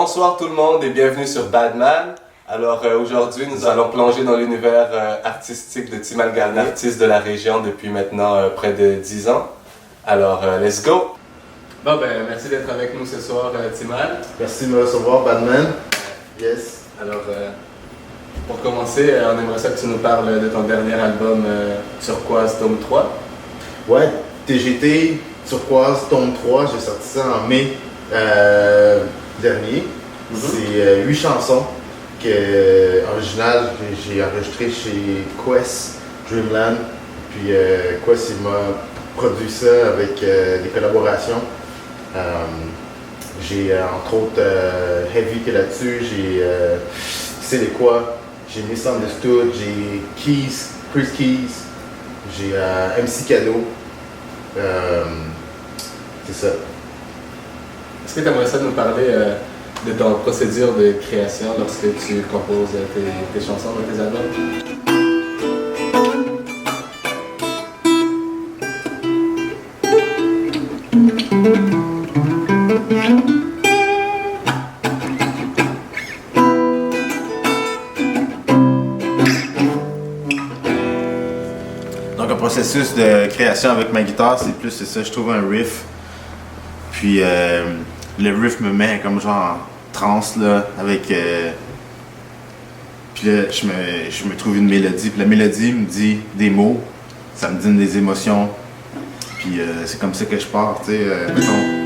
Bonsoir tout le monde et bienvenue sur Badman. Alors aujourd'hui nous allons plonger dans l'univers artistique de Timal Garnier, artiste de la région depuis maintenant près de 10 ans. Alors let's go! Bon ben merci d'être avec nous ce soir Timal. Merci de me recevoir Badman. Yes. Alors pour commencer, on aimerait ça que tu nous parles de ton dernier album Turquoise Tome 3. Ouais, TGT, Turquoise Tome 3, j'ai sorti ça en mai dernier. C'est 8 chansons originales que j'ai enregistrées chez Quest Dreamland. Puis Quest il m'a produit ça avec des collaborations. J'ai entre autres Heavy qui est là-dessus, j'ai C'est les quoi, j'ai Misunderstood, j'ai Keys, Chris Keys, j'ai MC Cadeau. C'est ça. Est-ce que tu aimerais ça nous parler de ton procédure de création lorsque tu composes tes chansons dans tes albums? Donc un processus de création avec ma guitare, c'est ça, je trouve un riff. Puis le riff me met comme genre en transe là, avec. Puis là, je me trouve une mélodie. Puis la mélodie me dit des mots, ça me donne des émotions. Puis c'est comme ça que je pars, tu sais. Mettons.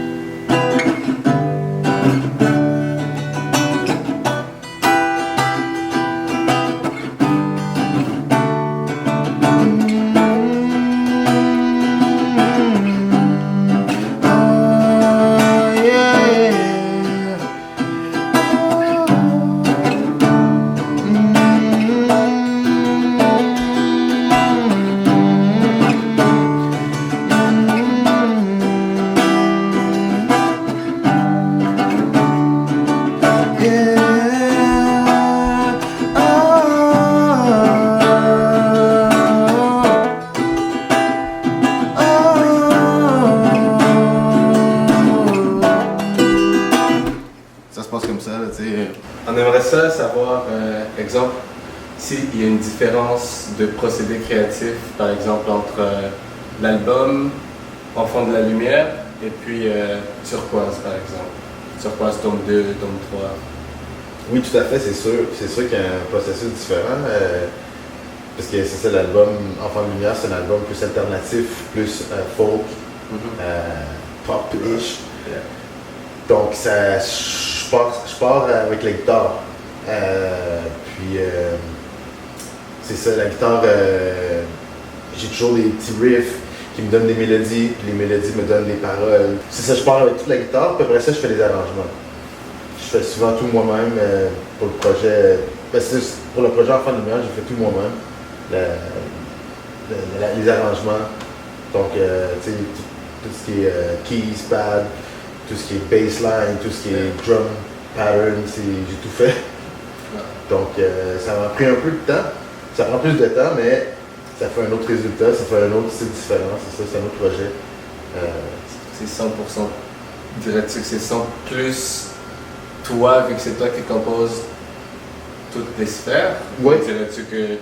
On aimerait ça savoir, exemple, s'il y a une différence de procédé créatif, par exemple, entre l'album Enfant de la Lumière et puis Turquoise, par exemple. Turquoise tome 2, tome 3. Oui, tout à fait, c'est sûr. C'est sûr qu'il y a un processus différent. Parce que c'est ça, l'album Enfant de Lumière, c'est un album plus alternatif, plus folk, pop-ish. Yeah. Donc, ça, je pars avec la guitare. Puis, c'est ça, la guitare, j'ai toujours des petits riffs qui me donnent des mélodies, puis les mélodies me donnent des paroles. C'est ça, je pars avec toute la guitare, puis après ça, je fais les arrangements. Je fais souvent tout moi-même pour le projet. Pour le projet Enfant de Lumière, j'ai fait tout moi-même. Les arrangements. Donc, tu sais, tout ce qui est keys, pad, tout ce qui est bassline, tout ce qui est drum pattern, j'ai tout fait. Donc ça m'a pris un peu de temps. Ça prend plus de temps, mais ça fait un autre résultat, ça fait un autre style différent, c'est ça, c'est un autre projet. C'est 100%. Dirais-tu que c'est 100 plus toi, vu que c'est toi qui composes toutes les sphères? Oui. Ou dirais-tu que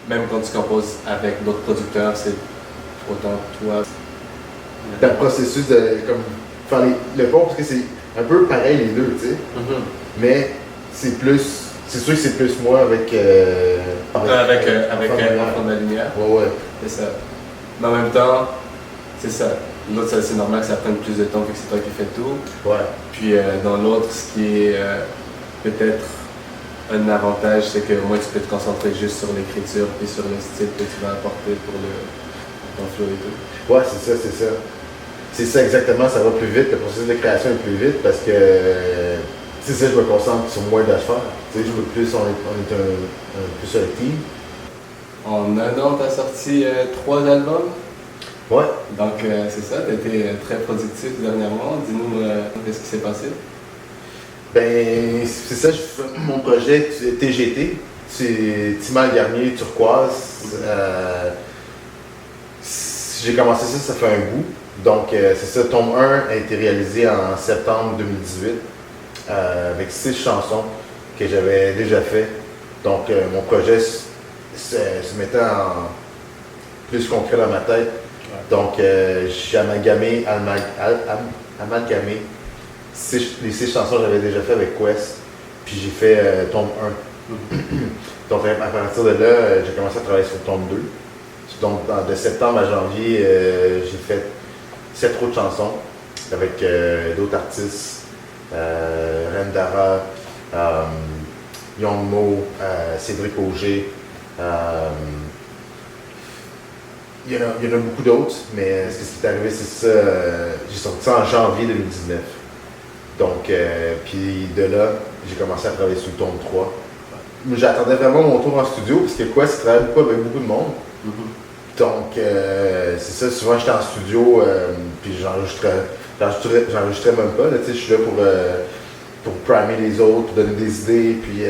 même quand tu composes avec d'autres producteurs, c'est autant toi? Dans le processus de comme faire le pont, parce que c'est un peu pareil les deux, tu sais. Mais c'est plus. C'est sûr que c'est plus moi avec Enfant de la Lumière. Ouais. C'est ça. Mais en même temps, c'est ça. L'autre, c'est normal que ça prenne plus de temps vu que c'est toi qui fais tout. Ouais. Puis dans l'autre, ce qui est peut-être un avantage, c'est que moi, tu peux te concentrer juste sur l'écriture et sur le style que tu vas apporter pour ton flow et tout. Ouais, c'est ça. C'est ça exactement, ça va plus vite, le processus de création est plus vite parce que c'est ça, je me concentre sur moins d'affaires. Tu sais, je veux plus, on est plus un team. En un an, tu as sorti 3 albums. Ouais. Donc c'est ça, tu as été très productif dernièrement. Dis-nous qu'est-ce qui s'est passé? Ben, c'est ça, mon projet TGT, c'est Timal Garnier Turquoise. J'ai commencé ça fait un bout. Donc, c'est ça, tome 1 a été réalisé en septembre 2018. avec 6 chansons que j'avais déjà fait. Donc mon projet se mettait en plus concret dans ma tête. Donc j'ai amalgamé les 6 chansons que j'avais déjà fait avec Quest. Puis j'ai fait tome 1. Donc à partir de là, j'ai commencé à travailler sur tome 2. Donc de septembre à janvier, j'ai fait 7 autres chansons avec d'autres artistes. Rendara, Young Mo, Cédric Auger. Il y en a beaucoup d'autres, mais ce qui est arrivé, c'est ça. J'ai sorti ça en janvier 2019. Donc, puis de là, j'ai commencé à travailler sur le tome 3. J'attendais vraiment mon tour en studio, parce que Quest travaille beaucoup avec beaucoup de monde. Donc, c'est ça, souvent j'étais en studio, puis j'enregistrais même pas. Là, je suis là pour primer les autres, pour donner des idées, puis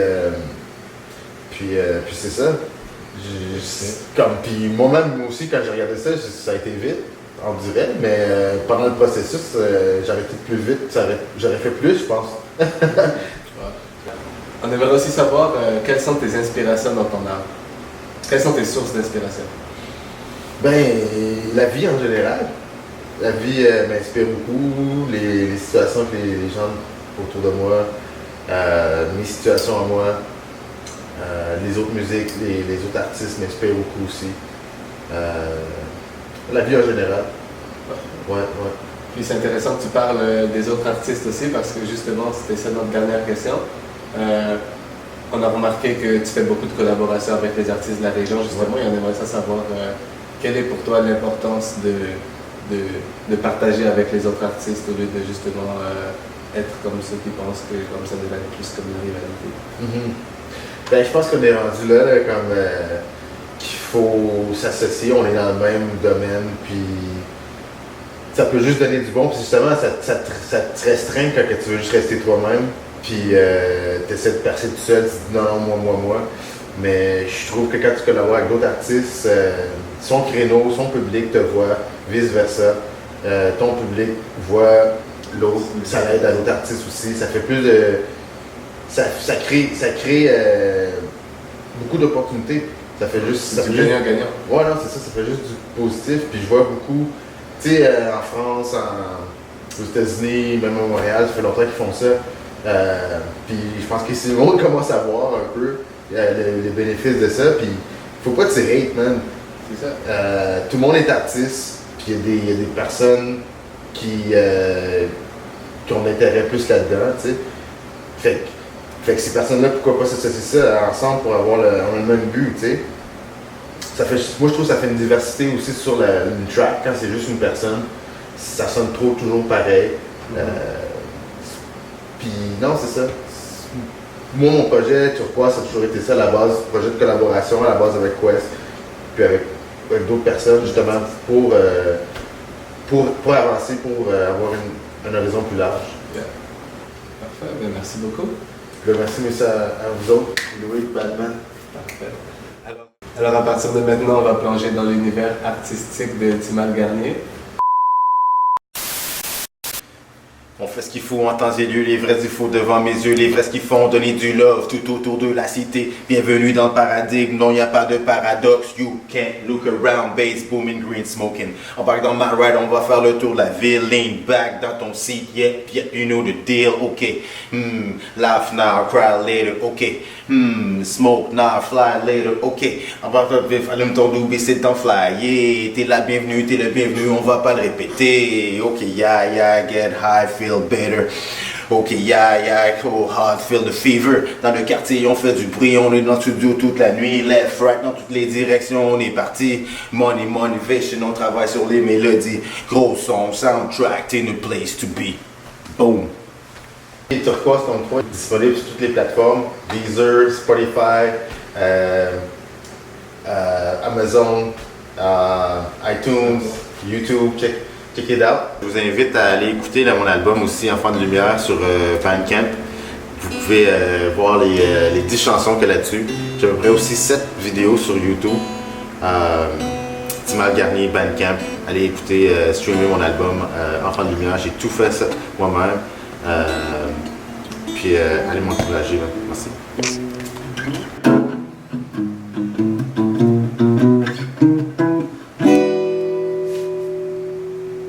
c'est ça. Puis moi-même aussi, quand j'ai regardé ça, ça a été vite, on dirait, mais pendant le processus, j'aurais été plus vite, j'aurais fait plus, je pense. On aimerait aussi savoir quelles sont tes inspirations dans ton art. Quelles sont tes sources d'inspiration? Ben, la vie en général. La vie m'inspire beaucoup, les situations que les gens autour de moi, mes situations à moi, les autres musiques, les autres artistes m'inspirent beaucoup aussi. La vie en général. Ouais. Puis c'est intéressant que tu parles des autres artistes aussi parce que justement, c'était ça notre dernière question. On a remarqué que tu fais beaucoup de collaborations avec les artistes de la région justement et on aimerait ça savoir quelle est pour toi l'importance de partager avec les autres artistes au lieu de justement être comme ceux qui pensent que comme ça devrait être plus comme une rivalité. Ben, je pense qu'on est rendu là, comme qu'il faut s'associer, on est dans le même domaine, puis ça peut juste donner du bon, puis justement ça te restreint quand tu veux juste rester toi-même, puis tu essaies de percer tout seul, tu dis non, moi. Mais je trouve que quand tu collabores avec d'autres artistes, son créneau, son public te voit, vice-versa. Ton public voit l'autre, ça aide à l'autre artiste aussi, ça fait plus de... Ça crée beaucoup d'opportunités. Ça fait juste... C'est du gagnant-gagnant. Ouais, non, c'est ça, ça fait juste du positif. Puis je vois beaucoup, tu sais, en France, aux États-Unis, même à Montréal, ça fait longtemps qu'ils font ça. Puis je pense que si le monde commence à voir un peu les bénéfices de ça, puis faut pas tirer, man. C'est ça. Tout le monde est artiste, puis il y a des personnes qui ont l'intérêt plus là-dedans, tu sais. Fait que ces personnes-là, pourquoi pas s'associer ça ensemble pour avoir on a le même but, tu sais. Moi, je trouve que ça fait une diversité aussi sur une track, quand c'est juste une personne. Ça sonne toujours pareil. Puis non, c'est ça. Moi, mon projet, Turquoise, ça a toujours été ça, à la base, projet de collaboration, à la base avec Quest, puis avec d'autres personnes, justement, pour avancer, pour avoir un horizon plus large. Yeah. Parfait, bien, merci beaucoup. Merci, monsieur, à vous autres, Louis Batman. Parfait. Alors, à partir de maintenant, on va plonger dans l'univers artistique de Timal Garnier. On fait ce qu'il faut en temps et lieu, les vrais défauts devant mes yeux, les vrais ce qu'ils font, donner du love tout autour de la cité. Bienvenue dans le paradigme, non y a pas de paradoxe. You can't look around, bass booming, green smoking. On part dans ma ride, on va faire le tour de la ville. Lean back dans ton seat, yep, you know the deal, ok. Laugh now, cry later, ok. Smoke now, fly later, ok. On va faire vif, allume ton doobie, c'est ton fly. Yeah, t'es la bienvenue, t'es le bienvenu, on va pas le répéter. Ok, yeah, get high, feel better. Ok, yeah, cool, hard, feel the fever. Dans le quartier, on fait du bruit, on est dans le studio toute la nuit. Left, right, dans toutes les directions, on est parti. Money, motivation, on travaille sur les mélodies. Gros son, soundtrack, t'es une place to be. Boom. Et Turquoise Tome 3 est disponible sur toutes les plateformes. Deezer, Spotify, Amazon, iTunes, YouTube, check it out. Je vous invite à aller écouter mon album aussi, Enfants de Lumière, sur Bandcamp. Vous pouvez voir les 10 chansons qu'il y a là-dessus. J'ai à peu près aussi 7 vidéos sur YouTube. Timal Garnier, Bandcamp. Allez écouter, streamer mon album, Enfants de Lumière. J'ai tout fait ça moi-même. Puis allez m'encourager. Là. Merci.